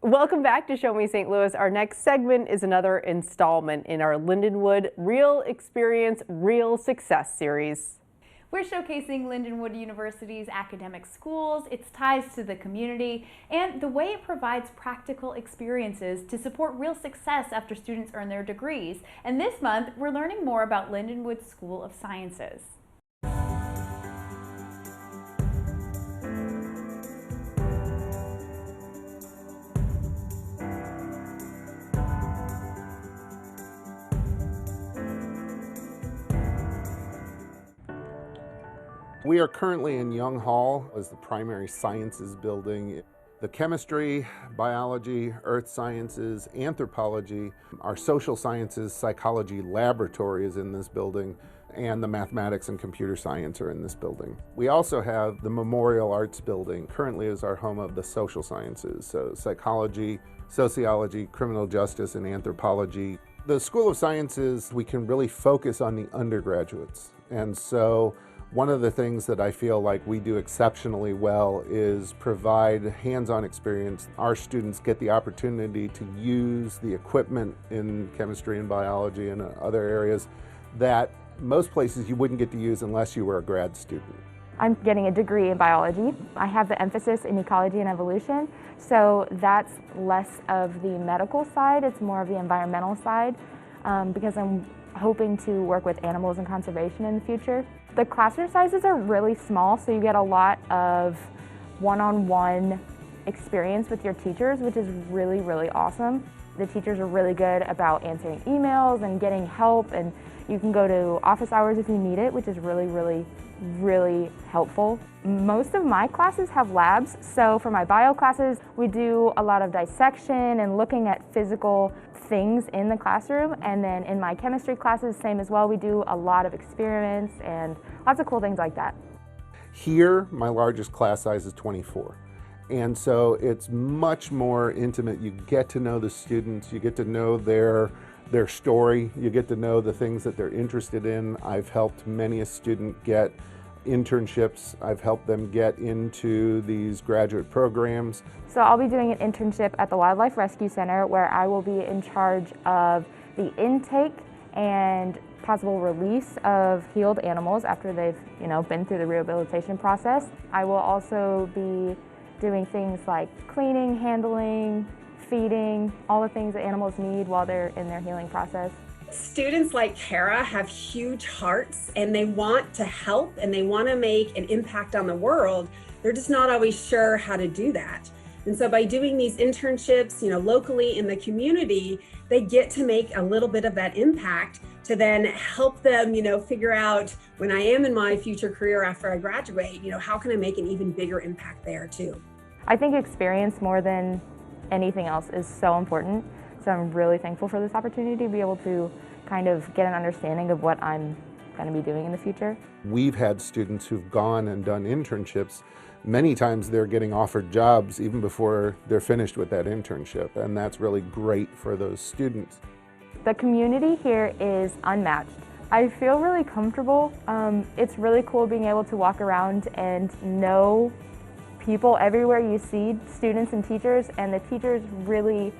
Welcome back to Show Me St. Louis. Our next segment is another installment in our Lindenwood Real Experience, Real Success series. We're showcasing Lindenwood University's academic schools, its ties to the community, and the way it provides practical experiences to support real success after students earn their degrees. And this month, we're learning more about Lindenwood School of Sciences. We are currently in Young Hall as the primary sciences building. The chemistry, biology, earth sciences, anthropology, our social sciences, psychology laboratory is in this building, and the mathematics and computer science are in this building. We also have the Memorial Arts Building, currently is our home of the social sciences, so psychology, sociology, criminal justice, and anthropology. The School of Sciences, we can really focus on the undergraduates, and so one of the things that I feel like we do exceptionally well is provide hands-on experience. Our students get the opportunity to use the equipment in chemistry and biology and other areas that most places you wouldn't get to use unless you were a grad student. I'm getting a degree in biology. I have the emphasis in ecology and evolution, so that's less of the medical side, it's more of the environmental side, because I'm hoping to work with animals and conservation in the future. The classroom sizes are really small, so you get a lot of one-on-one experience with your teachers, which is really, really awesome. The teachers are really good about answering emails and getting help, and you can go to office hours if you need it, which is really, really, really helpful. Most of my classes have labs, so for my bio classes, we do a lot of dissection and looking at physical things in the classroom, and then in my chemistry classes, same as well, we do a lot of experiments and lots of cool things like that. Here, my largest class size is 24. And so it's much more intimate. You get to know the students, you get to know their story, you get to know the things that they're interested in. I've helped many a student get internships. I've helped them get into these graduate programs. So I'll be doing an internship at the Wildlife Rescue Center where I will be in charge of the intake and possible release of healed animals after they've, been through the rehabilitation process. I will also be doing things like cleaning, handling, feeding, all the things that animals need while they're in their healing process. Students like Kara have huge hearts and they want to help and they want to make an impact on the world. They're just not always sure how to do that. And so by doing these internships, locally in the community, they get to make a little bit of that impact to then help them, figure out when I am in my future career after I graduate, how can I make an even bigger impact there too? I think experience more than anything else is so important. So I'm really thankful for this opportunity to be able to kind of get an understanding of what I'm going to be doing in the future. We've had students who've gone and done internships. Many times they're getting offered jobs even before they're finished with that internship, and that's really great for those students. The community here is unmatched. I feel really comfortable. It's really cool being able to walk around and know people everywhere you see, students and teachers, and the teachers really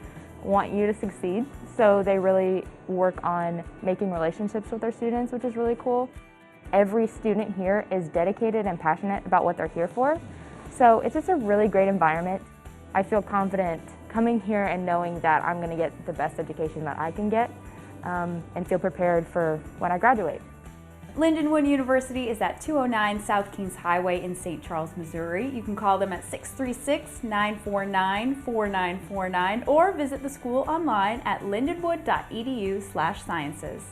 want you to succeed. So they really work on making relationships with their students, which is really cool. Every student here is dedicated and passionate about what they're here for. So it's just a really great environment. I feel confident coming here and knowing that I'm going to get the best education that I can get and feel prepared for when I graduate. Lindenwood University is at 209 South Kings Highway in St. Charles, Missouri. You can call them at 636-949-4949 or visit the school online at lindenwood.edu/sciences.